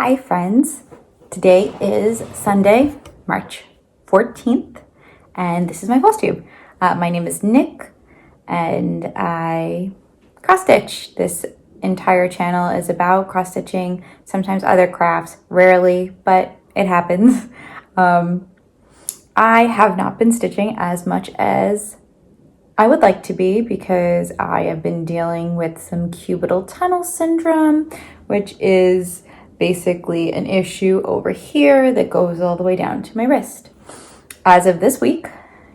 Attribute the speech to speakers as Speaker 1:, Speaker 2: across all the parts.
Speaker 1: Hi friends, today is Sunday, March 14th, and this is my Flosstube. My name is Nick, and I cross-stitch. This entire channel is about cross-stitching, sometimes other crafts, rarely, but it happens. I have not been stitching as much as I would like to be because I have been dealing with some cubital tunnel syndrome, which is basically an issue over here that goes all the way down to my wrist. As of this week,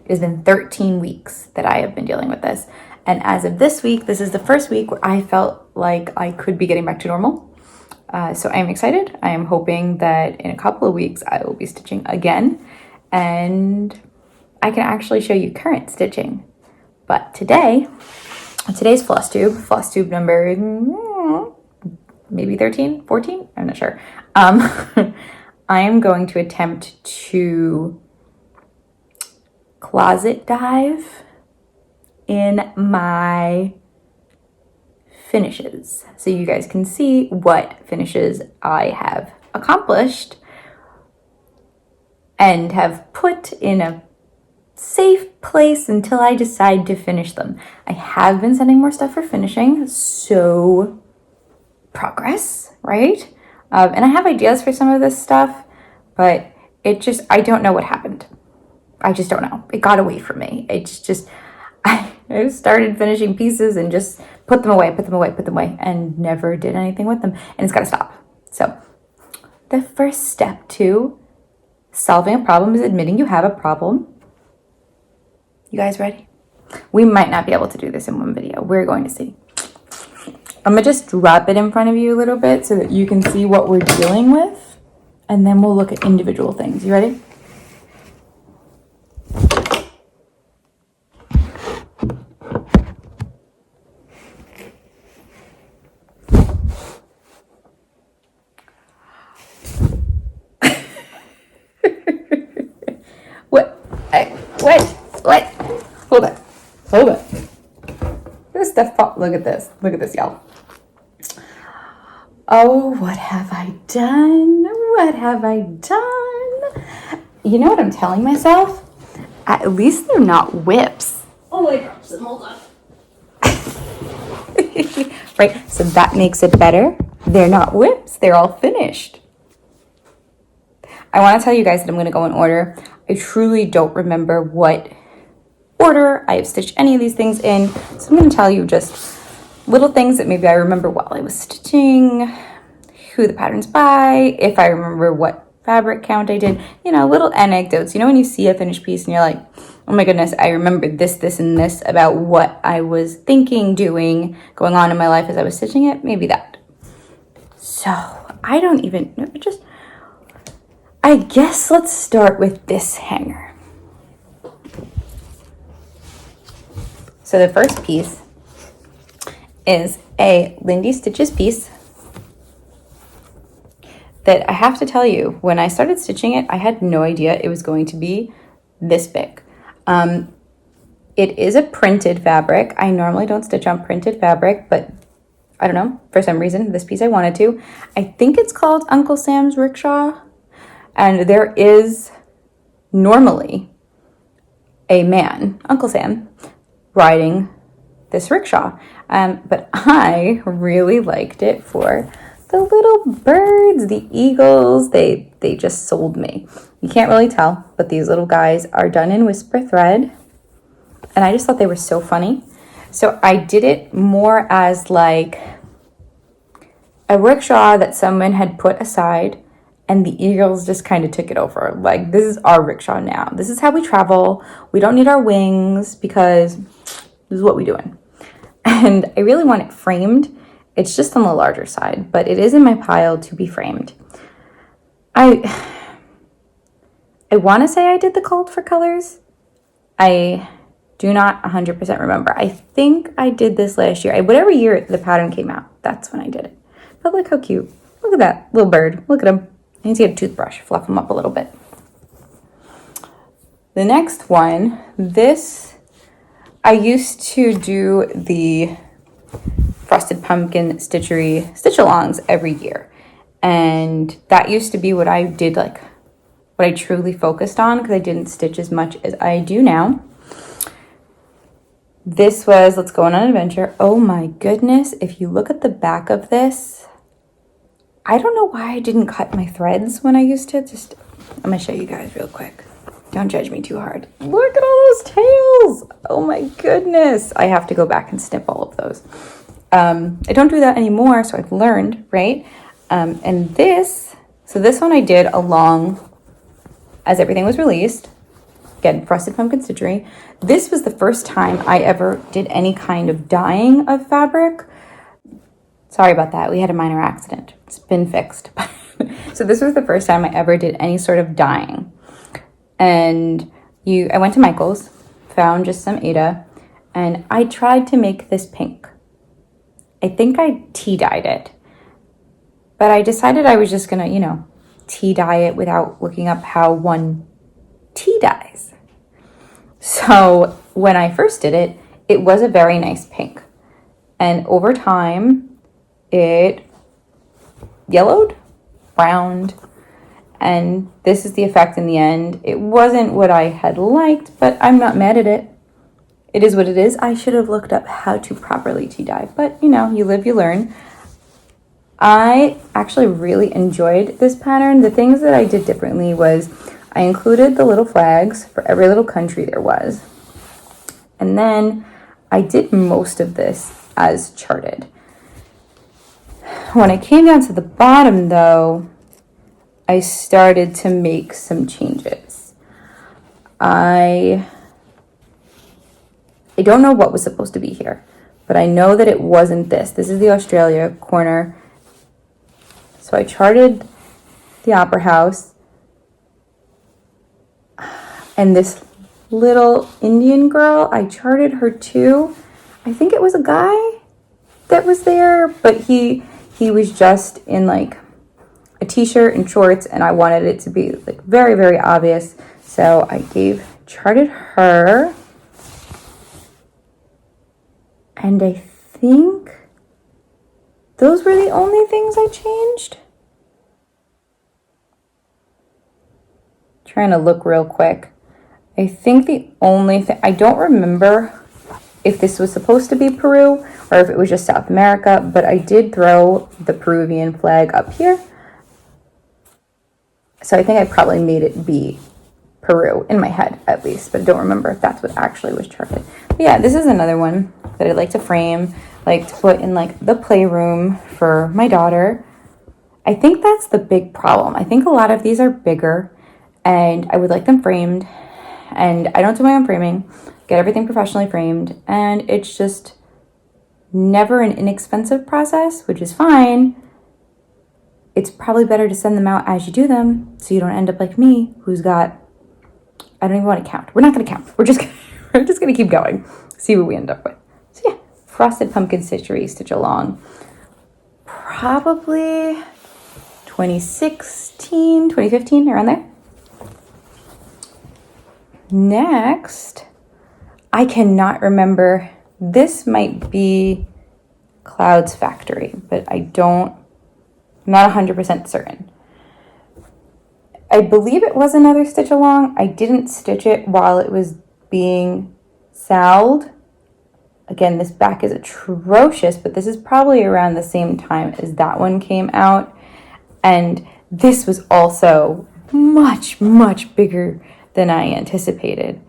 Speaker 1: it has been 13 weeks that I have been dealing with this. And as of this week, this is the first week where I felt like I could be getting back to normal. So I'm excited. I am hoping that in a couple of weeks, I will be stitching again and I can actually show you current stitching. But today's Flosstube number maybe 13, 14, I'm not sure. I am going to attempt to closet dive in my finishes so you guys can see what finishes I have accomplished and have put in a safe place until I decide to finish them. I have been sending more stuff for finishing, so progress, right? And I have ideas for some of this stuff, but I don't know what happened. I just don't know. It got away from me. It's just, I started finishing pieces and just put them away, and never did anything with them. And it's got to stop. So the first step to solving a problem is admitting you have a problem. You guys ready? We might not be able to do this in one video. We're going to see. I'm gonna just drop it in front of you a little bit so that you can see what we're dealing with, and then we'll look at individual things. You ready? What? Hold it. This stuff, look at this, y'all. Oh, what have I done? You know what I'm telling myself? At least they're not whips.
Speaker 2: Oh, I dropped some, hold on.
Speaker 1: Right, so that makes it better. They're not whips, they're all finished. I want to tell you guys that I'm going to go in order. I truly don't remember what order I have stitched any of these things in, so I'm going to tell you just little things that maybe I remember while I was stitching, who the pattern's by, if I remember what fabric count I did, little anecdotes. When you see a finished piece and you're like, oh my goodness, I remember this, and this about what I was thinking, doing, going on in my life as I was stitching it, maybe that. So I don't even know, I guess let's start with this hanger. So the first piece is a Lindy Stitches piece that I have to tell you, when I started stitching it, I had no idea it was going to be this big. It is a printed fabric. I normally don't stitch on printed fabric, but I don't know, for some reason, this piece I wanted to. I think it's called Uncle Sam's Rickshaw, and there is normally a man, Uncle Sam, riding this rickshaw. But I really liked it for the little birds, the eagles. They just sold me. You can't really tell, but these little guys are done in whisper thread, and I just thought they were so funny. So I did it more as like a rickshaw that someone had put aside, and the eagles just kind of took it over. Like, this is our rickshaw now. This is how we travel. We don't need our wings because this is what we're doing. And I really want it framed. It's just on the larger side, but it is in my pile to be framed. I want to say I did the called for colors. I do not 100% remember. I think I did this last year. Whatever year the pattern came out, that's when I did it. But look how cute. Look at that little bird. Look at him. I need to get a toothbrush, fluff him up a little bit. The next one, I used to do the Frosted Pumpkin Stitchery stitch-alongs every year. And that used to be what I did, like what I truly focused on, because I didn't stitch as much as I do now. This was Let's Go on an Adventure. Oh my goodness, if you look at the back of this, I don't know why I didn't cut my threads when I used to. I'm gonna show you guys real quick. Don't judge me too hard. Look at all those tails. Oh my goodness. I have to go back and snip all of those. I don't do that anymore, so I've learned, right? And this one I did along as everything was released. Again, Frosted Pumpkin Stitchery. This was the first time I ever did any kind of dyeing of fabric. Sorry about that. We had a minor accident. It's been fixed. So this was the first time I ever did any sort of dyeing. And I went to Michael's, found just some Aida, and I tried to make this pink. I think I tea dyed it. But I decided I was just gonna, tea dye it without looking up how one tea dyes. So when I first did it, it was a very nice pink. And over time, it yellowed, browned, and this is the effect in the end. It wasn't what I had liked, but I'm not mad at it. It is what it is. I should have looked up how to properly tea dye, but you live, you learn. I actually really enjoyed this pattern. The things that I did differently was I included the little flags for every little country there was. And then I did most of this as charted. When I came down to the bottom though, I started to make some changes. I don't know what was supposed to be here, but I know that it wasn't this. This is the Australia corner. So I charted the Opera House, and this little Indian girl, I charted her too. I think it was a guy that was there, but he was just in like a t-shirt and shorts, and I wanted it to be like very, very obvious. So I charted her, and I think those were the only things I changed. Trying to look real quick. I think the only thing, I don't remember if this was supposed to be Peru or if it was just South America, but I did throw the Peruvian flag up here. So I think I probably made it be Peru in my head at least, but I don't remember if that's what actually was charted. But yeah, this is another one that I like to frame, like to put in like the playroom for my daughter. I think that's the big problem. I think a lot of these are bigger and I would like them framed, and I don't do my own framing, get everything professionally framed, and it's just never an inexpensive process, which is fine. It's probably better to send them out as you do them so you don't end up like me, who's got, I don't even want to count. We're not going to count. We're just going to keep going, see what we end up with. So yeah, Frosted Pumpkin Stitchery Stitch Along. Probably 2016, 2015, around there. Next, I cannot remember. This might be Cloud's Factory, but I'm not 100% certain. I believe it was another stitch along. I didn't stitch it while it was being salved. Again, this back is atrocious, but this is probably around the same time as that one came out. And this was also much, much bigger than I anticipated.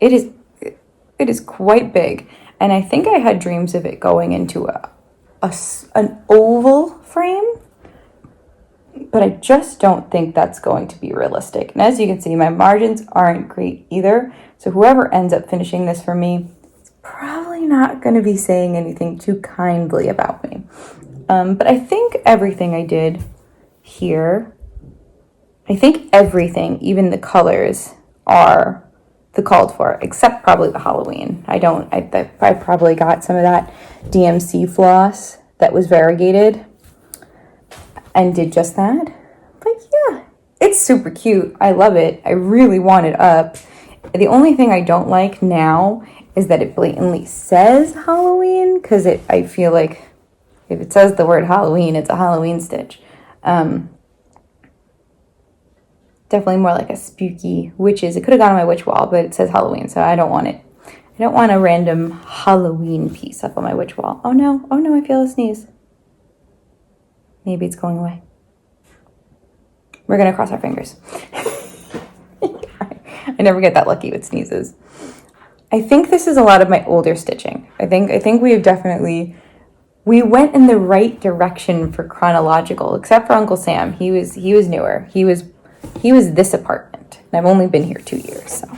Speaker 1: It is quite big. And I think I had dreams of it going into an oval frame, but I just don't think that's going to be realistic. And as you can see, my margins aren't great either. So whoever ends up finishing this for me is probably not going to be saying anything too kindly about me. But I think everything I did here, I think everything, even the colors, are the called for, except probably the Halloween. I probably got some of that DMC floss that was variegated and did just that. But yeah, it's super cute. I love it. I really want it up. The only thing I don't like now is that it blatantly says Halloween, because I feel like If it says the word Halloween, it's a Halloween stitch. Definitely more like a spooky witches. It could have gone on my witch wall, but it says Halloween, so I don't want it. I don't want a random Halloween piece up on my witch wall. Oh no, I feel a sneeze. Maybe it's going away. We're gonna cross our fingers. I never get that lucky with sneezes. I think this is a lot of my older stitching. I think we went in the right direction for chronological, except for Uncle Sam. He was newer. He was this apartment. And I've only been here 2 years, so.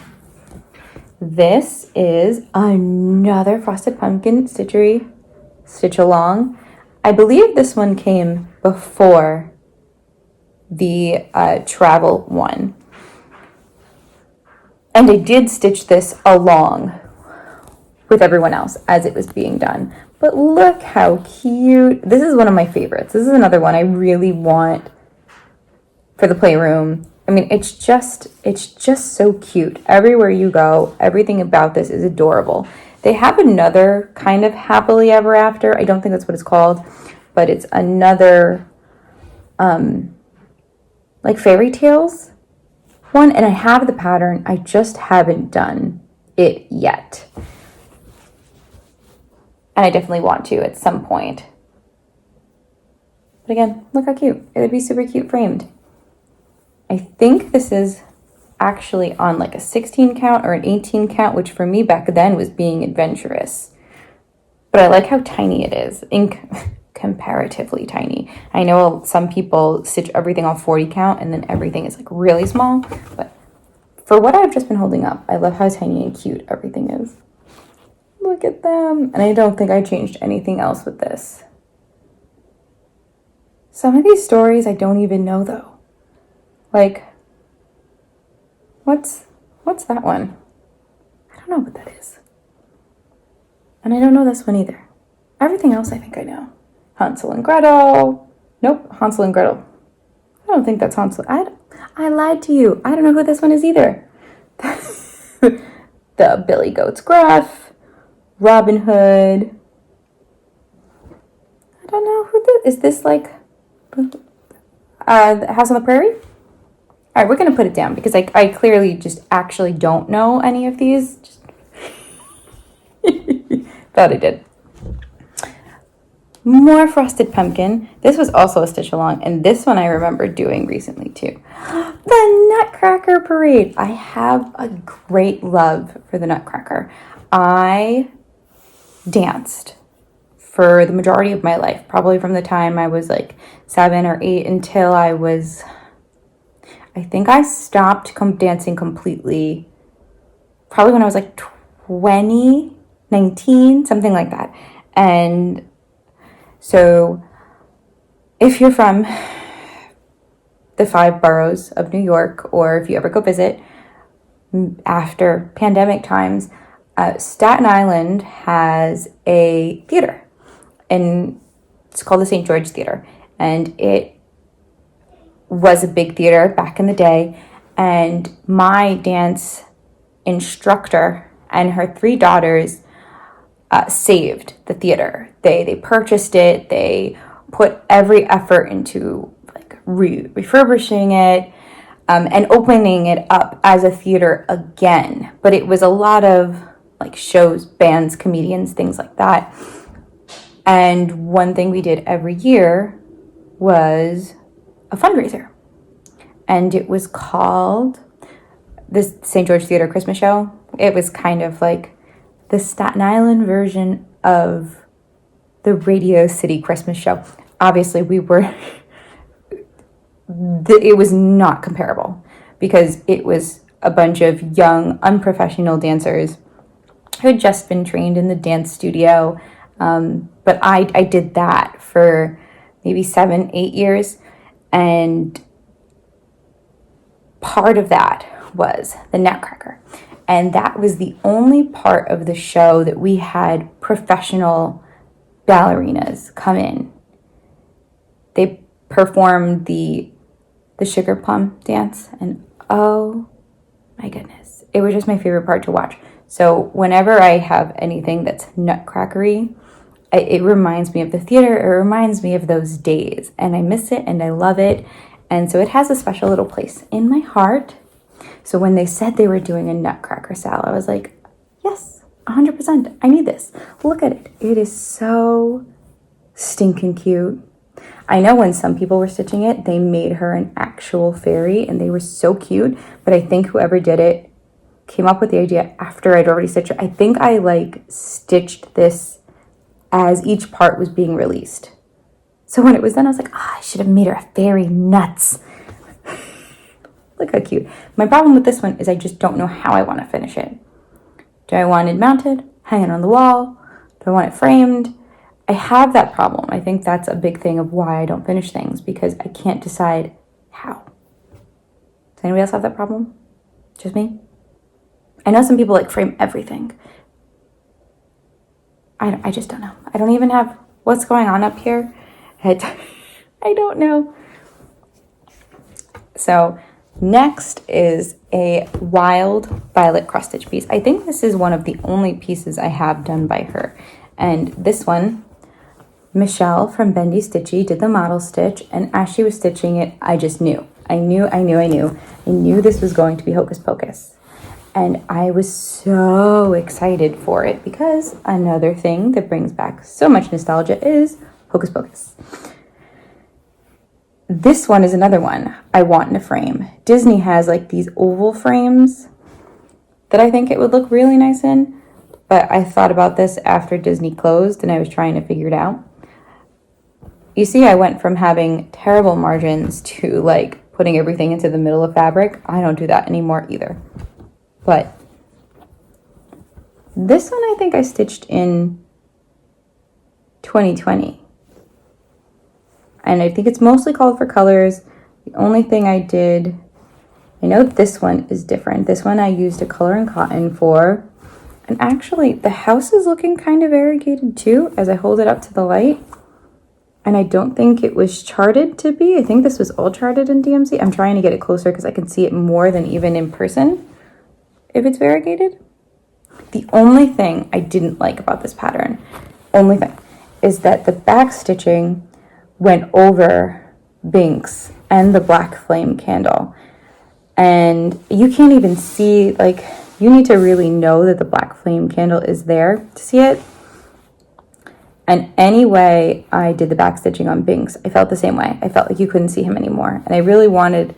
Speaker 1: This is another Frosted Pumpkin Stitchery Stitch Along. I believe this one came before the travel one. And I did stitch this along with everyone else as it was being done. But look how cute. This is one of my favorites. This is another one I really want for the playroom. I mean, it's just so cute. Everywhere you go, everything about this is adorable. They have another kind of happily ever after. I don't think that's what it's called, but it's another like fairy tales one, and I have the pattern. I just haven't done it yet. And I definitely want to at some point. But again, look how cute. It would be super cute framed. I think this is actually on like a 16 count or an 18 count, which for me back then was being adventurous. But I like how tiny it is, comparatively tiny. I know some people stitch everything on 40 count and then everything is like really small, but for what I've just been holding up, I love how tiny and cute everything is. Look at them. And I don't think I changed anything else with this. Some of these stories I don't even know though. Like, what's that one? I don't know what that is. And I don't know this one either. Everything else I think I know. Hansel and Gretel. Nope, Hansel and Gretel. I don't think that's Hansel. I lied to you. I don't know who this one is either. The Billy Goat's Gruff. Robin Hood. I don't know who this is. This like the House on the Prairie? All right, we're going to put it down because I clearly just actually don't know any of these. Just thought I did. More Frosted Pumpkin. This was also a stitch along, and this one I remember doing recently too. The Nutcracker Parade. I have a great love for the Nutcracker. I danced for the majority of my life, probably from the time I was like 7 or 8 until I think I stopped dancing completely probably when I was like 20, 19, something like that. And so if you're from the 5 boroughs of New York, or if you ever go visit after pandemic times, Staten Island has a theater, and it's called the St. George Theater, and it was a big theater back in the day, and my dance instructor and her 3 daughters saved the theater. They purchased it. They put every effort into like refurbishing it and opening it up as a theater again. But it was a lot of like shows, bands, comedians, things like that. And one thing we did every year was a fundraiser. And it was called the St. George Theater Christmas Show. It was kind of like the Staten Island version of the Radio City Christmas Show. Obviously, it was not comparable because it was a bunch of young, unprofessional dancers who had just been trained in the dance studio. But I did that for maybe 7, 8 years. And part of that was the Nutcracker. And that was the only part of the show that we had professional ballerinas come in. They performed the sugar plum dance, and oh my goodness, it was just my favorite part to watch. So whenever I have anything that's nutcrackery, it reminds me of the theater. It reminds me of those days, and I miss it and I love it. And so it has a special little place in my heart. So when they said they were doing a Nutcracker Sal, I was like, yes, 100%. I need this. Look at it. It is so stinking cute. I know when some people were stitching it, they made her an actual fairy and they were so cute. But I think whoever did it came up with the idea after I'd already stitched it. I think I like stitched this as each part was being released. So when it was done, I was like, I should have made her a fairy. Nuts. Look how cute. My problem with this one is I just don't know how I want to finish it. Do I want it mounted, hanging on the wall? Do I want it framed? I have that problem. I think that's a big thing of why I don't finish things, because I can't decide how. Does anybody else have that problem? Just me? I know some people like frame everything. I just don't know. I don't even have what's going on up here. I don't know. So next is a wild violet cross stitch piece. I think this is one of the only pieces I have done by her. And this one, Michelle from Bendy Stitchy did the model stitch, and as she was stitching it, I just knew. I knew this was going to be Hocus Pocus. And I was so excited for it because another thing that brings back so much nostalgia is Hocus Pocus. This one is another one I want in a frame. Disney has like these oval frames that I think it would look really nice in, but I thought about this after Disney closed and I was trying to figure it out. You see, I went from having terrible margins to like putting everything into the middle of fabric. I don't do that anymore either. But this one I think I stitched in 2020. And I think it's mostly called for colors. The only thing I did, I know this one is different. This one I used a color and cotton for. And actually, the house is looking kind of variegated too as I hold it up to the light. And I don't think it was charted to be. I think this was all charted in DMC. I'm trying to get it closer because I can see it more than even in person if it's variegated. The only thing I didn't like about this pattern, is that the back stitching went over Binks and the black flame candle. And you can't even see, like, you need to really know that the black flame candle is there to see it. And anyway, I did the back stitching on Binks, I felt the same way. I felt like you couldn't see him anymore. And I really wanted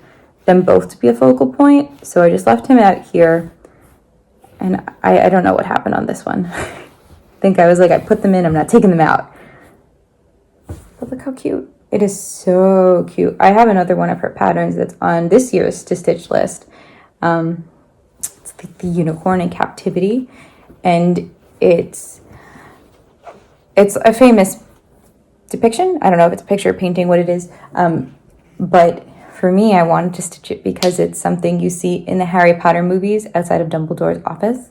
Speaker 1: them both to be a focal point. So I just left him out here. And I don't know what happened on this one. I think I was like, I put them in, I'm not taking them out. But look how cute. It is so cute. I have another one of her patterns that's on this year's to stitch list. It's the unicorn in captivity. And it's a famous depiction. I don't know if it's a picture or painting, what it is. But for me, I wanted to stitch it because it's something you see in the Harry Potter movies outside of Dumbledore's office.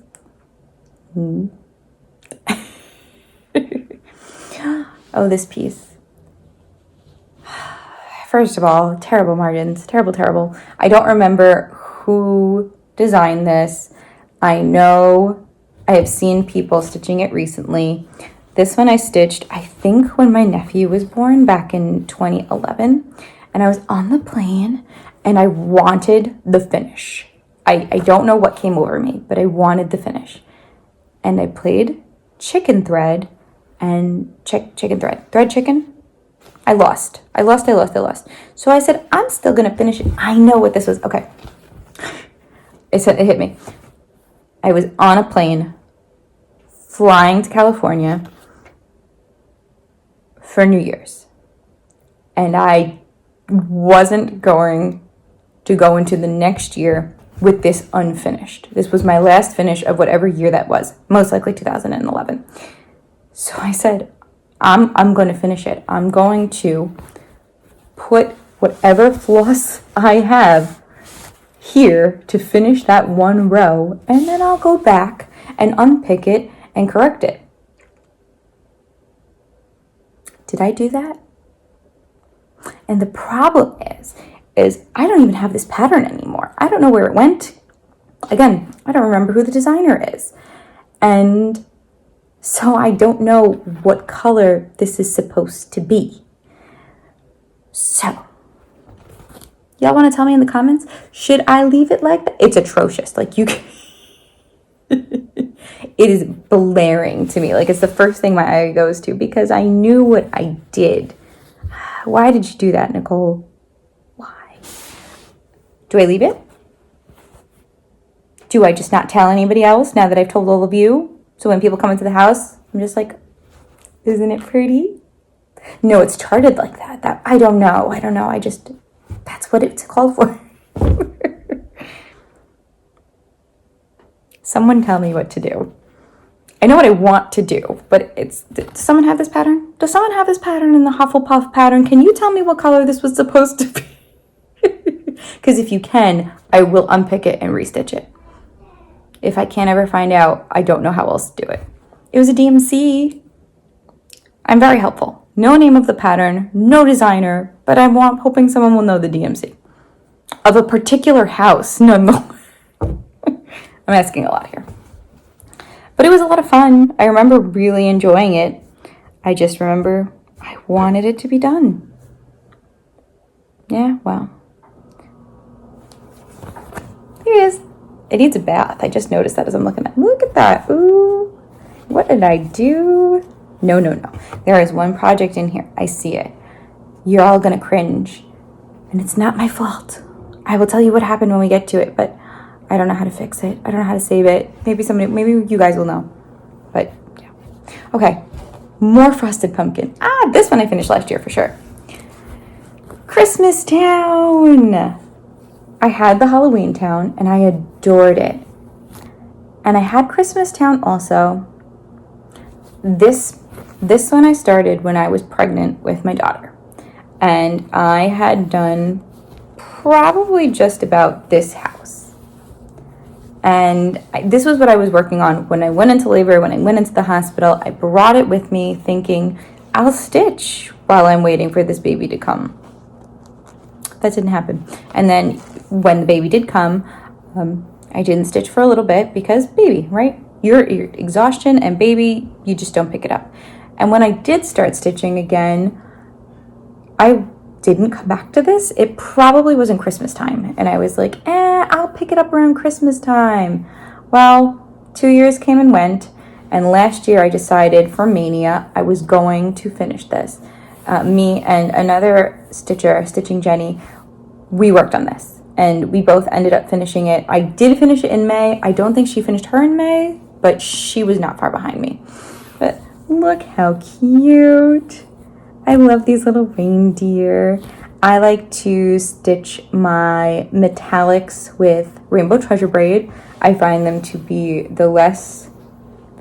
Speaker 1: Oh, this piece. First of all, terrible margins. Terrible. I don't remember who designed this. I know I have seen people stitching it recently. This one I stitched, I think, when my nephew was born back in 2011. And I was on the plane and I wanted the finish. I don't know what came over me, but I wanted the finish. And I played chicken thread and chicken thread. Thread chicken? I lost. So I said, I'm still going to finish it. I know what this was. Okay. It hit me. I was on a plane flying to California for New Year's. And I wasn't going to go into the next year with this unfinished. This was my last finish of whatever year that was, most likely 2011. So I said, I'm going to finish it. I'm going to put whatever floss I have here to finish that one row, and then I'll go back and unpick it and correct it. Did I do that? And the problem is I don't even have this pattern anymore. I don't know where it went. Again, I don't remember who the designer is. And So I don't know what color this is supposed to be. So, y'all want to tell me in the comments? Should I leave it like that? It's atrocious. Like, you can... It is blaring to me. Like, it's the first thing my eye goes to because I knew what I did. Why did you do that, Nicole? Why? Do I leave it? Do I just not tell anybody else now that I've told all of you? So when people come into the house, I'm just like, isn't it pretty? No, it's charted like that. I don't know. That's what it's called for. Someone tell me what to do. I know what I want to do, but does someone have this pattern? Does someone have this pattern in the Hufflepuff pattern? Can you tell me what color this was supposed to be? Because if you can, I will unpick it and restitch it. If I can't ever find out, I don't know how else to do it. It was a DMC. I'm very helpful. No name of the pattern, no designer, but I'm hoping someone will know the DMC. Of a particular house, no. I'm asking a lot here. But it was a lot of fun. I remember really enjoying it. I just remember I wanted it to be done. Yeah, wow. Here it is. It needs a bath. I just noticed that as I'm looking at it. Look at that. Ooh. What did I do? No. There is one project in here. I see it. You're all going to cringe. And it's not my fault. I will tell you what happened when we get to it, but I don't know how to fix it. I don't know how to save it. Maybe you guys will know. But yeah. Okay. More Frosted Pumpkin. This one I finished last year for sure. Christmas Town. I had the Halloween Town and I adored it. And I had Christmas Town also. This one I started when I was pregnant with my daughter. And I had done probably just about this house. And this was what I was working on when I went into labor, when I went into the hospital. I brought it with me thinking, I'll stitch while I'm waiting for this baby to come. That didn't happen. And then when the baby did come, I didn't stitch for a little bit because baby, right? Your exhaustion and baby, you just don't pick it up. And when I did start stitching again, I didn't come back to this. It probably was in Christmas time. And I was like, I'll pick it up around Christmas time. Well, 2 years came and went. And last year I decided for Mania, I was going to finish this. Me and another stitcher, Stitching Jenny, we worked on this. And we both ended up finishing it. I did finish it in May. I don't think she finished her in May, but she was not far behind me. But look how cute. I love these little reindeer. I like to stitch my metallics with Rainbow Treasure Braid. I find them to be the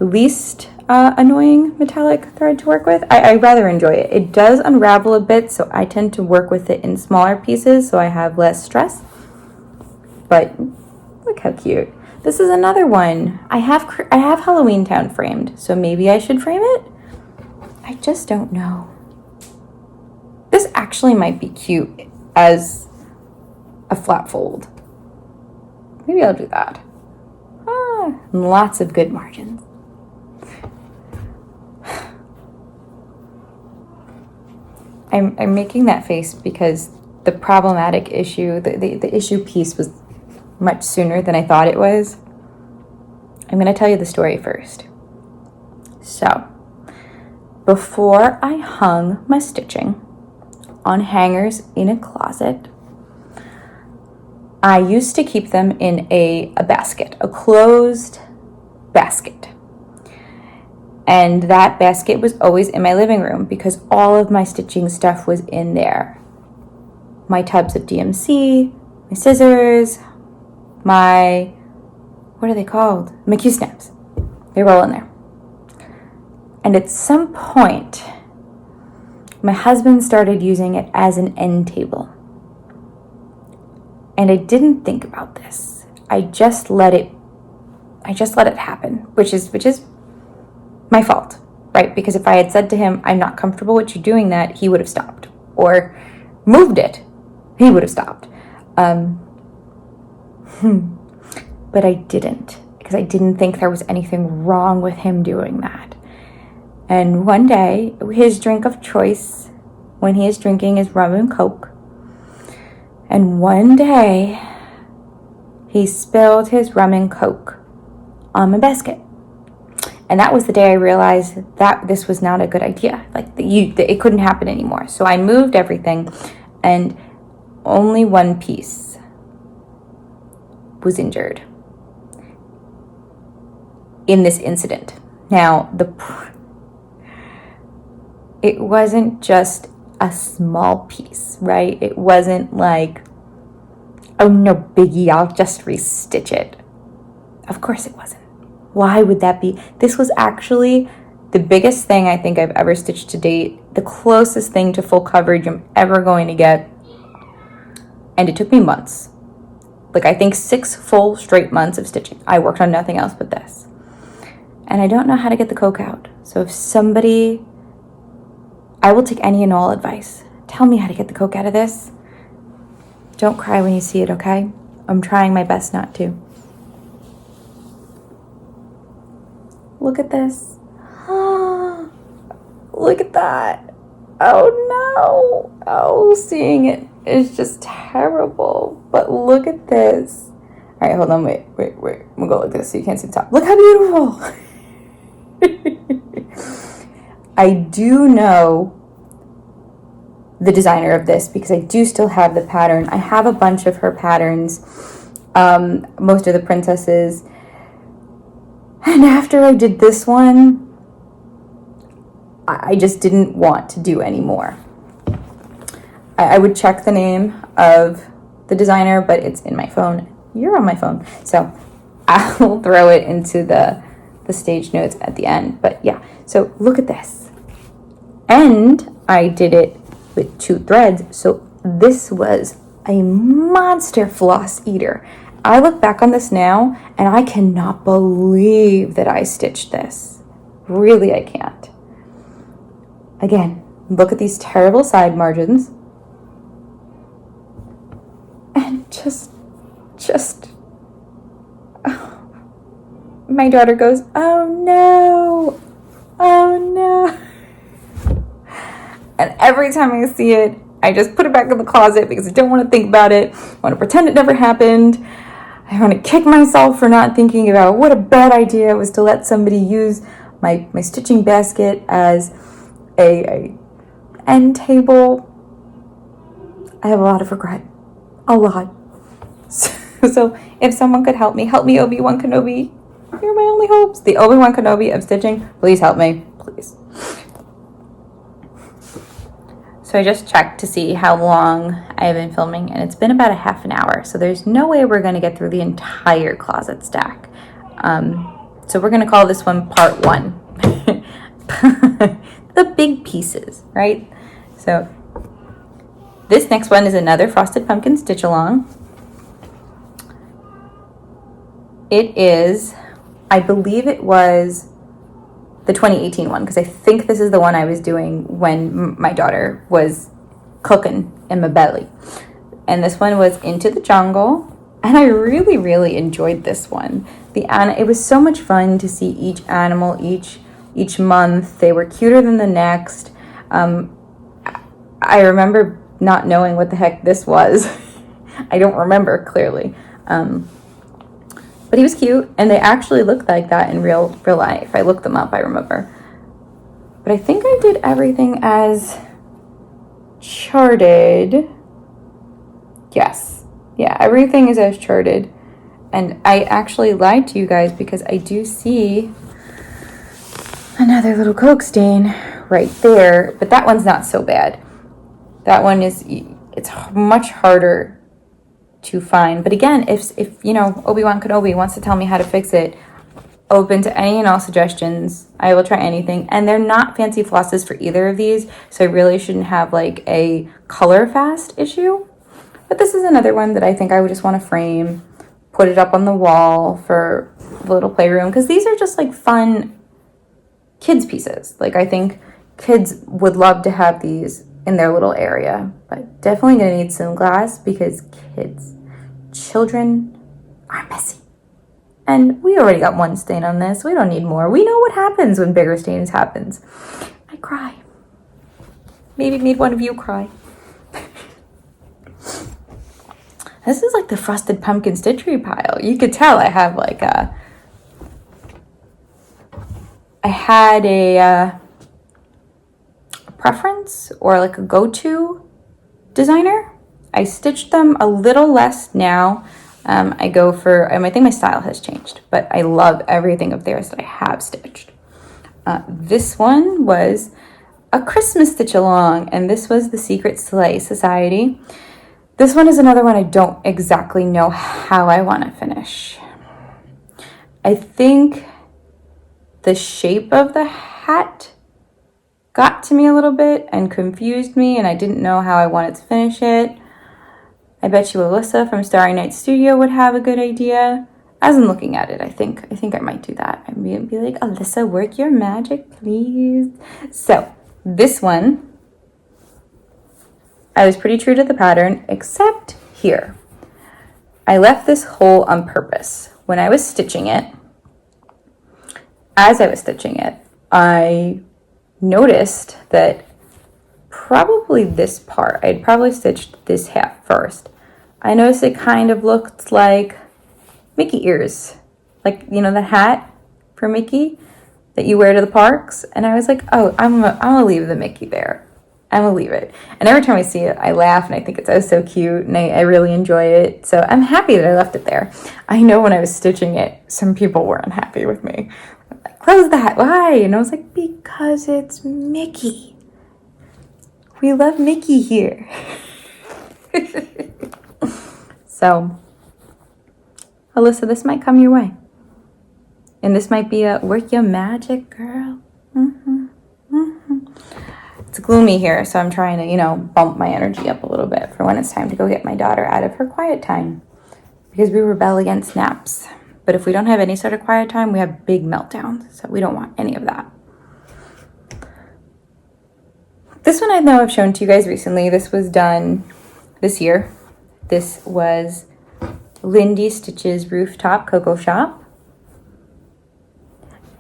Speaker 1: least annoying metallic thread to work with. I rather enjoy it. It does unravel a bit, so I tend to work with it in smaller pieces so I have less stress. But look how cute. This is another one. I have Halloween Town framed, so maybe I should frame it? I just don't know. This actually might be cute as a flat fold. Maybe I'll do that. Lots of good margins. I'm making that face because the problematic issue, the issue piece was much sooner than I thought it was. I'm going to tell you the story first. So, before I hung my stitching on hangers in a closet, I used to keep them in a basket, a closed basket. And that basket was always in my living room because all of my stitching stuff was in there. My tubs of DMC, my scissors, what are they called? My Q-snaps. They were all in there. And at some point, my husband started using it as an end table. And I didn't think about this. I just let it happen, which is my fault, right? Because if I had said to him, I'm not comfortable with you doing that, he would have stopped. Or moved it, he would have stopped. But I didn't, because I didn't think there was anything wrong with him doing that. And one day, his drink of choice when he is drinking is rum and coke. And one day, he spilled his rum and coke on my basket. And that was the day I realized that this was not a good idea. Like, it couldn't happen anymore. So I moved everything, and only one piece was injured in this incident. Now, it wasn't just a small piece, right? It wasn't like, oh, no biggie, I'll just restitch it. Of course it wasn't. Why would that be? This was actually the biggest thing I think I've ever stitched to date, the closest thing to full coverage I'm ever going to get. And it took me months. Like, I think 6 full straight months of stitching. I worked on nothing else but this. And I don't know how to get the coke out. So if somebody, I will take any and all advice. Tell me how to get the coke out of this. Don't cry when you see it, okay? I'm trying my best not to. Look at this. Look at that. Oh no. Oh, seeing it is just terrible. But look at this. All right, hold on. Wait. We'll go like this so you can't see the top. Look how beautiful. I do know the designer of this because I do still have the pattern. I have a bunch of her patterns, most of the princesses. And after I did this one, I just didn't want to do any more. I would check the name of the designer, but it's in my phone. You're on my phone. So I'll throw it into the stage notes at the end. But yeah, so look at this. And I did it with 2 threads. So this was a monster floss eater. I look back on this now and I cannot believe that I stitched this. Really, I can't. Again, look at these terrible side margins. And just, oh, my daughter goes, oh no, oh no. And every time I see it, I just put it back in the closet because I don't want to think about it. I want to pretend it never happened. I want to kick myself for not thinking about what a bad idea it was to let somebody use my stitching basket as a end table. I have a lot of regret. A lot. So if someone could help me, Obi-Wan Kenobi. You're my only hopes. The Obi-Wan Kenobi of stitching. Please help me. Please. So I just checked to see how long I have been filming, and it's been about a half an hour. So there's no way we're going to get through the entire closet stack. So we're going to call this one part 1. The big pieces, right? So this next one is another Frosted Pumpkin Stitch Along. It is, I believe it was the 2018 one, because I think this is the one I was doing when my daughter was cooking in my belly. And this one was Into the Jungle, and I really, really enjoyed this one. It was so much fun to see each animal each month. They were cuter than the next. I remember not knowing what the heck this was. I don't remember clearly. But he was cute, and they actually looked like that in real life. I looked them up, I remember. But I think I did everything as charted. Yes. Yeah, everything is as charted. And I actually lied to you guys because I do see another little Coke stain right there. But that one's not so bad. That one it's much harder to find. But again, if you know, Obi-Wan Kenobi wants to tell me how to fix it, open to any and all suggestions. I will try anything. And they're not fancy flosses for either of these, so I really shouldn't have like a color fast issue. But this is another one that I think I would just want to frame, put it up on the wall for the little playroom, because these are just like fun kids pieces. Like, I think kids would love to have these in their little area, but definitely gonna need some glass because children are messy. And we already got one stain on this. We don't need more. We know what happens when bigger stains happens. I cry. Maybe made one of you cry. This is like the frosted pumpkin stitchery pile. You could tell I have like a... I had a preference or like a go-to designer. I stitched them a little less now. I go for, I think my style has changed, but I love everything of theirs that I have stitched. This one was a Christmas stitch along, and this was the Secret Sleigh Society. This one is another one I don't exactly know how I want to finish. I think the shape of the hat got to me a little bit and confused me, and I didn't know how I wanted to finish it. I bet you Alyssa from Starry Night Studio would have a good idea. As I'm looking at it, I think I might do that. I'm gonna be like, Alyssa, work your magic, please. So this one, I was pretty true to the pattern, except here. I left this hole on purpose. When I was stitching it, as I was stitching it, I noticed that probably this part, I'd probably stitched this half first. I noticed it kind of looked like Mickey ears. Like, you know, the hat for Mickey that you wear to the parks. And I was like, oh, I'm gonna leave the Mickey there. I'm gonna leave it. And every time I see it, I laugh and I think it's so cute and I really enjoy it. So I'm happy that I left it there. I know when I was stitching it, some people were unhappy with me. Like, close that, why? And I was like, because it's Mickey. We love Mickey here. So, Alyssa, this might come your way. And this might be a work your magic, girl. It's gloomy here, so I'm trying to, bump my energy up a little bit for when it's time to go get my daughter out of her quiet time. Because we rebel against naps. But if we don't have any sort of quiet time, we have big meltdowns. So we don't want any of that. This one I know I've shown to you guys recently. This was done this year. This was Lindy Stitch's Rooftop Cocoa Shop.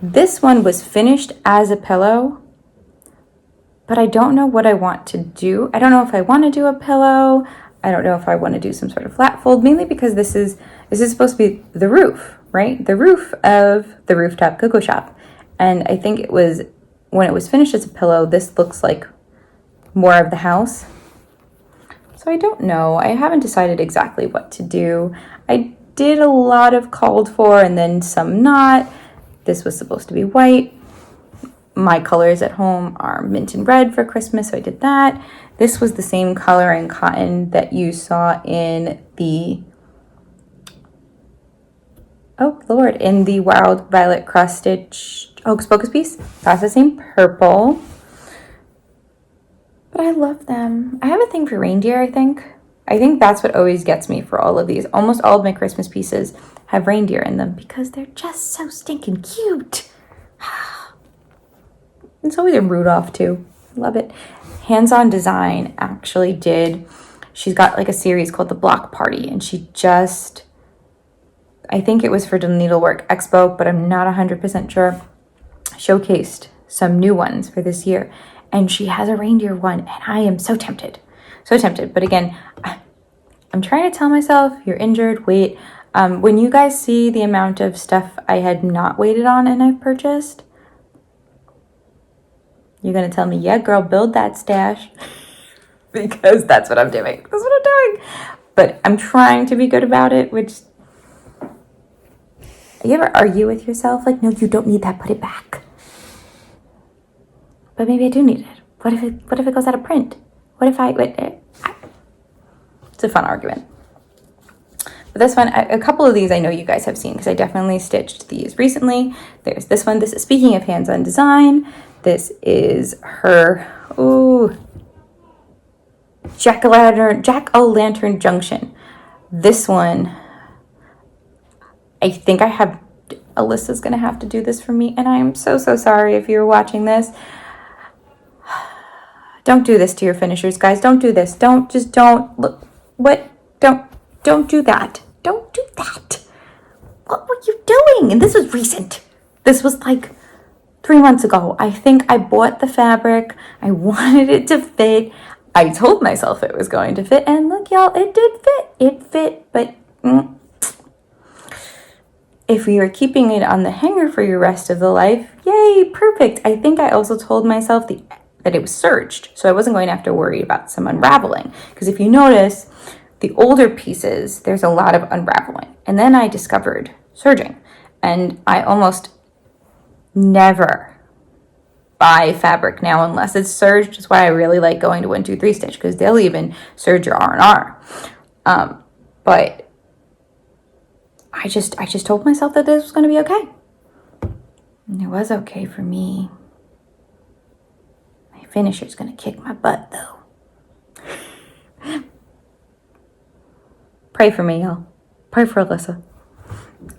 Speaker 1: This one was finished as a pillow, but I don't know what I want to do. I don't know if I want to do a pillow. I don't know if I want to do some sort of flat fold, mainly because this is supposed to be the roof, right? The roof of the Rooftop Cocoa Shop. And I think it was, when it was finished as a pillow, this looks like more of the house. So I don't know. I haven't decided exactly what to do. I did a lot of called for and then some not. This was supposed to be white. My colors at home are mint and red for Christmas, so I did that. This was the same color and cotton that you saw in the, oh Lord, in the Wild Violet Cross Stitch Hocus Pocus piece. That's the same purple. But I love them. I have a thing for reindeer, I think. I think that's what always gets me for all of these. Almost all of my Christmas pieces have reindeer in them because they're just so stinking cute. It's always a Rudolph too. Love it. Hands-On Design actually did, she's got like a series called The Block Party, and she just, I think it was for the Needlework Expo, but I'm not 100% sure, showcased some new ones for this year. And she has a reindeer one, and I am so tempted. So tempted. But again, I'm trying to tell myself, you're injured, wait. When you guys see the amount of stuff I had not waited on and I've purchased, you're going to tell me, yeah, girl, build that stash. Because that's what I'm doing. That's what I'm doing. But I'm trying to be good about it, which... You ever argue with yourself? Like, no, you don't need that. Put it back. But maybe I do need it. What if it goes out of print? What if it's a fun argument. But this one, a couple of these I know you guys have seen because I definitely stitched these recently. There's this one. This is, speaking of Hands-On Design, this is her, Jack-o'-lantern Junction. This one, I think Alyssa's going to have to do this for me. And I am so sorry if you're watching this. Don't do this to your finishers, guys. Don't do this. Don't look. What? Don't do that. Don't do that. What were you doing? And this was recent. This was like 3 months ago. I think I bought the fabric. I wanted it to fit. I told myself it was going to fit. And look, y'all, it did fit. It fit, but if we were keeping it on the hanger for your rest of the life, yay, perfect. I think I also told myself that it was serged, so I wasn't going to have to worry about some unraveling. Because if you notice, the older pieces, there's a lot of unraveling. And then I discovered serging. And I almost never buy fabric now unless it's serged. That's why I really like going to 123 Stitch, because they'll even serge your R&R. But I just told myself that this was going to be okay. And it was okay for me. My finisher's going to kick my butt, though. Pray for me, y'all. Pray for Alyssa.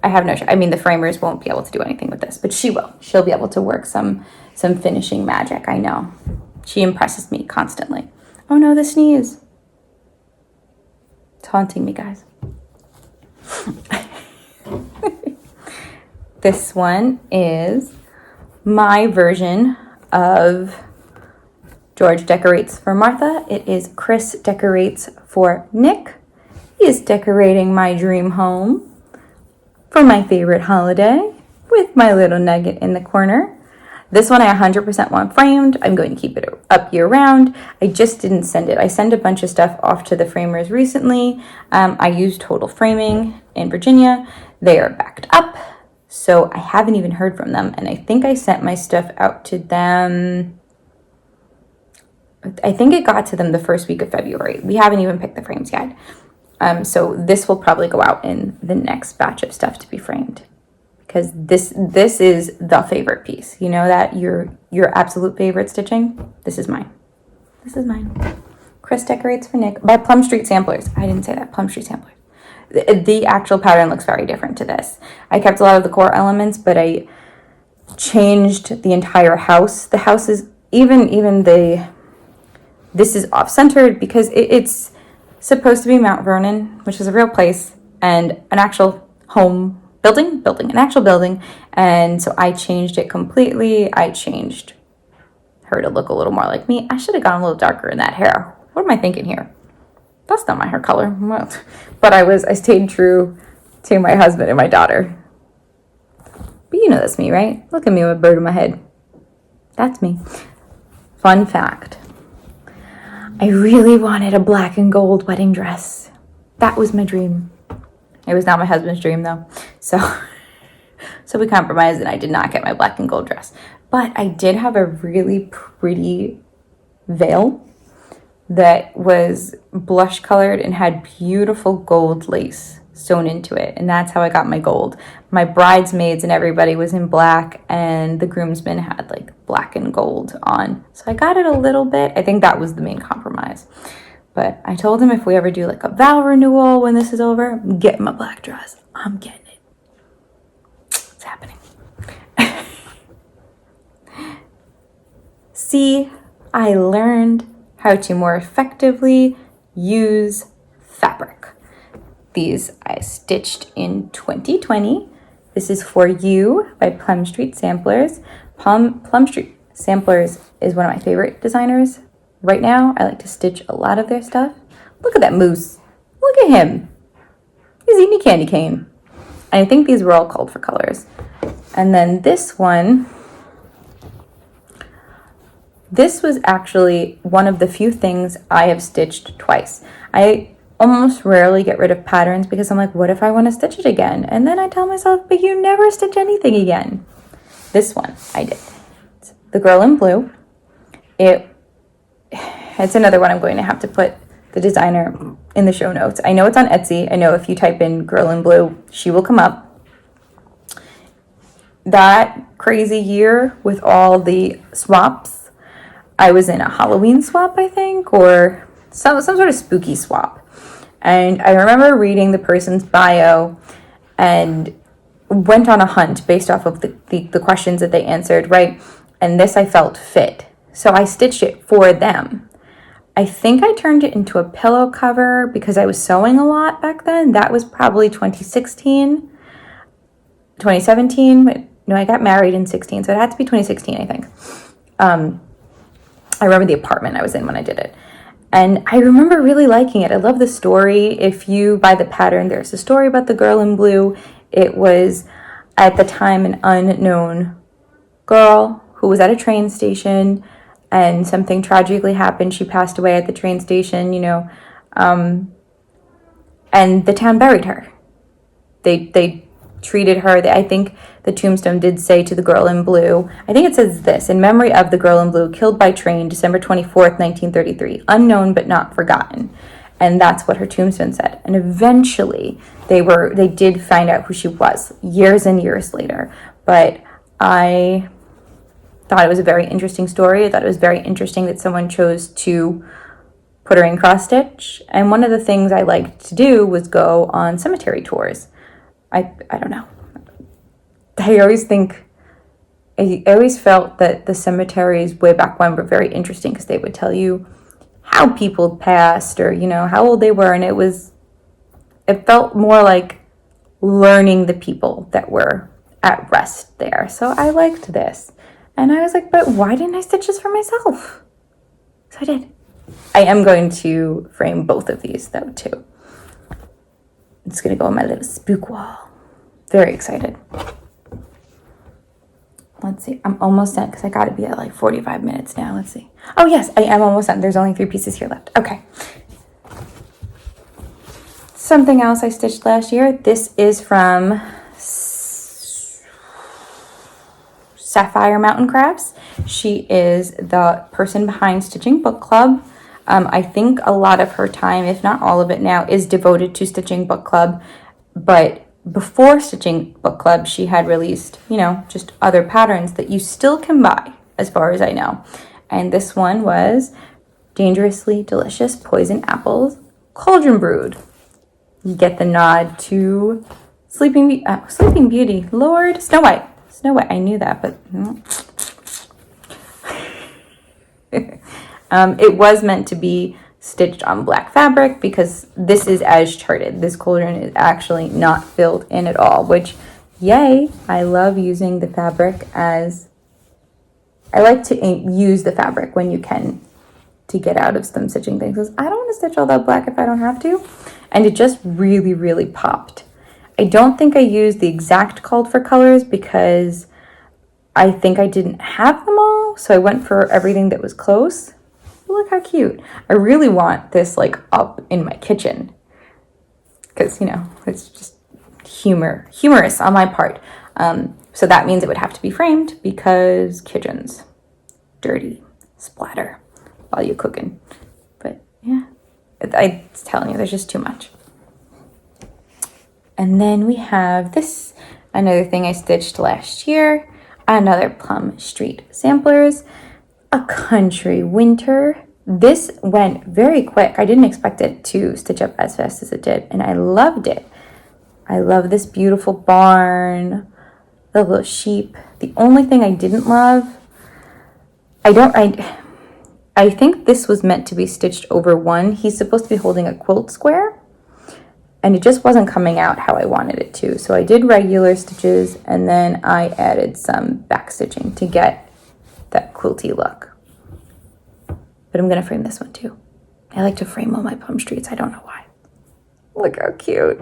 Speaker 1: I have no... I mean, the framers won't be able to do anything with this, but she will. She'll be able to work some finishing magic, I know. She impresses me constantly. Oh, no, the sneeze. It's haunting me, guys. This one is my version of George decorates for Martha. It is Chris decorates for Nick. He is decorating my dream home for my favorite holiday with my little nugget in the corner. This one I 100% want framed. I'm going to keep it up year round. I just didn't send it. I sent a bunch of stuff off to the framers recently. I used Total Framing in Virginia. They are backed up, so I haven't even heard from them. And I think I sent my stuff out to them. I think it got to them the first week of February. We haven't even picked the frames yet. So this will probably go out in the next batch of stuff to be framed. Because this is the favorite piece. You know that your absolute favorite stitching? This is mine. This is mine. Chris decorates for Nick by Plum Street Samplers. I didn't say that. Plum Street Samplers. The actual pattern looks very different to this. I kept a lot of the core elements, but I changed the entire house. The house is this is off-centered because it's supposed to be Mount Vernon, which is a real place, and an actual home building, an actual building. And so I changed it completely. I changed her to look a little more like me. I should have gone a little darker in that hair. What am I thinking here? That's not my hair color. Well, but I stayed true to my husband and my daughter. But you know that's me, right? Look at me with a bird in my head. That's me. Fun fact. I really wanted a black and gold wedding dress. That was my dream. It was not my husband's dream, though. So we compromised, and I did not get my black and gold dress. But I did have a really pretty veil that was blush colored and had beautiful gold lace sewn into it. And that's how I got my gold. My bridesmaids and everybody was in black, and the groomsmen had like black and gold on. So I got it a little bit. I think that was the main compromise. But I told him if we ever do like a vow renewal when this is over, I'm getting my black dress. I'm getting it. It's happening. See, I learned how to more effectively use fabric. These I stitched in 2020. This is For You by Plum Street Samplers. Plum Street Samplers is one of my favorite designers right now. I like to stitch a lot of their stuff. Look at that moose. Look at him. He's eating a candy cane. And I think these were all called for colors. And then this one, this was actually one of the few things I have stitched twice. I almost rarely get rid of patterns because I'm like, what if I want to stitch it again? And then I tell myself, but you never stitch anything again. This one I did. It's the Girl in Blue. It's another one I'm going to have to put the designer in the show notes. I know it's on Etsy. I know if you type in Girl in Blue, she will come up. That crazy year with all the swaps, I was in a Halloween swap, I think, or some sort of spooky swap. And I remember reading the person's bio and went on a hunt based off of the questions that they answered, right? And this I felt fit. So I stitched it for them. I think I turned it into a pillow cover because I was sewing a lot back then. That was probably 2016. 2017. No, I got married in 16, so it had to be 2016, I think. I remember the apartment I was in when I did it. And I remember really liking it. I love the story. If you buy the pattern, there's a story about the girl in blue. It was, at the time, an unknown girl who was at a train station, and something tragically happened. She passed away at the train station, and the town buried her. They treated her. I think the tombstone did say to the girl in blue, I think it says this: in memory of the girl in blue killed by train December 24th, 1933, unknown but not forgotten. And that's what her tombstone said. And eventually they did find out who she was years and years later. But I thought it was a very interesting story. I thought it was very interesting that someone chose to put her in cross stitch. And one of the things I liked to do was go on cemetery tours. I don't know. I always felt that the cemeteries way back when were very interesting because they would tell you how people passed or, how old they were. And it felt more like learning the people that were at rest there. So I liked this. And I was like, but why didn't I stitch this for myself? So I did. I am going to frame both of these though too. It's going to go on my little spook wall. Very excited. Let's see. I'm almost done because I got to be at like 45 minutes now. Let's see. Oh, yes, I am almost done. There's only 3 pieces here left. Okay. Something else I stitched last year. This is from Sapphire Mountain Crafts. She is the person behind Stitching Book Club. I think a lot of her time, if not all of it now, is devoted to Stitching Book Club. But before Stitching Book Club, she had released, just other patterns that you still can buy, as far as I know. And this one was Dangerously Delicious Poison Apples Cauldron Brood. You get the nod to Sleeping Beauty. Lord, Snow White. I knew that, but it was meant to be stitched on black fabric because this is as charted. This cauldron is actually not filled in at all, which, yay, I love using the fabric as, I like to use the fabric when you can to get out of some stitching things because I don't want to stitch all that black if I don't have to. And it just really, really popped. I don't think I used the exact called for colors because I think I didn't have them all. So I went for everything that was close. Look how cute. I really want this like up in my kitchen because, it's just humorous on my part. So that means it would have to be framed because kitchens, dirty, splatter while you're cooking. But yeah, I'm telling you, there's just too much. And then we have this, another thing I stitched last year, another Plum Street Samplers, a Country Winter. This went very quick. I didn't expect it to stitch up as fast as it did, and I loved it. I love this beautiful barn, the little sheep. The only thing I didn't love, I think this was meant to be stitched over one. He's supposed to be holding a quilt square, and it just wasn't coming out how I wanted it to. So I did regular stitches, and then I added some back stitching to get that quilty look. But I'm going to frame this one too. I like to frame all my Plum Streets. I don't know why. Look how cute.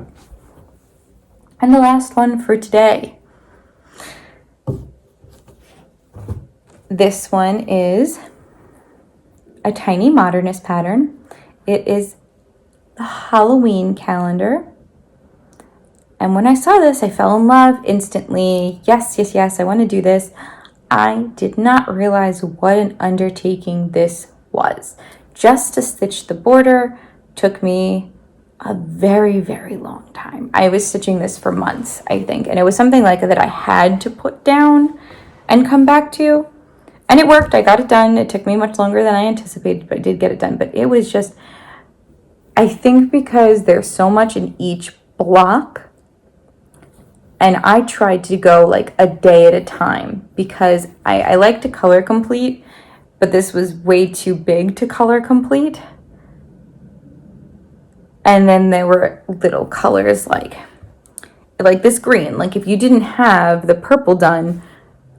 Speaker 1: And the last one for today. This one is a tiny modernist pattern. It is the Halloween calendar. And when I saw this, I fell in love instantly. Yes, I want to do this. I did not realize what an undertaking this was. Just to stitch the border took me a very, very long time. I was stitching this for months, I think. And it was something like that I had to put down and come back to. And it worked. I got it done. It took me much longer than I anticipated, but I did get it done. But it was just, I think because there's so much in each block, and I tried to go like a day at a time because I like to color complete, but this was way too big to color complete. And then there were little colors like like this green, like if you didn't have the purple done,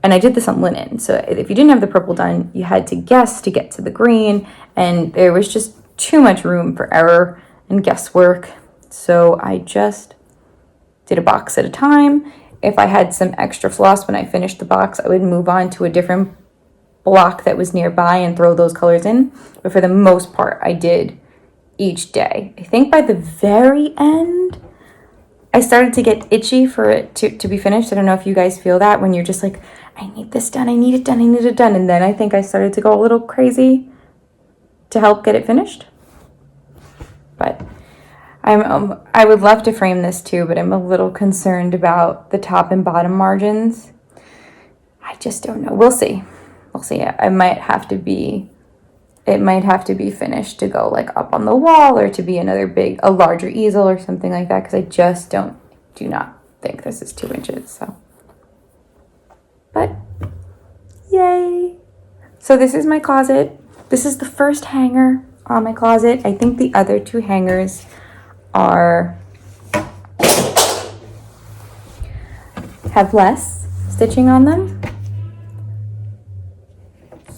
Speaker 1: and I did this on linen, so if you didn't have the purple done, you had to guess to get to the green, and there was just too much room for error and guesswork. So I just did a box at a time. If I had some extra floss when I finished the box, I would move on to a different block that was nearby and throw those colors in. But for the most part, I did each day. I think by the very end, I started to get itchy for it to be finished. I don't know if you guys feel that when you're just like, I need this done, I need it done, I need it done. And then I think I started to go a little crazy to help get it finished. But I would love to frame this too, but I'm a little concerned about the top and bottom margins. I just don't know. We'll see. We'll see. It might have to be finished to go like up on the wall, or to be a larger easel or something like that, because I just do not think this is 2 inches. So, but yay. So this is my closet. This is the first hanger on my closet. I think the other 2 hangers have less stitching on them.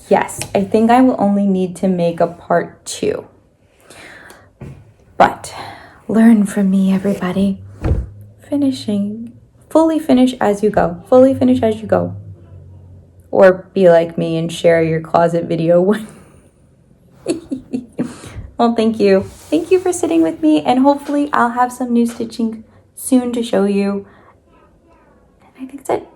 Speaker 1: Yes, I think I will only need to make a part 2. But learn from me, everybody. Fully finish as you go. Fully finish as you go. Or be like me and share your closet video. Well, thank you. Thank you for sitting with me, and hopefully I'll have some new stitching soon to show you. And I think that's it.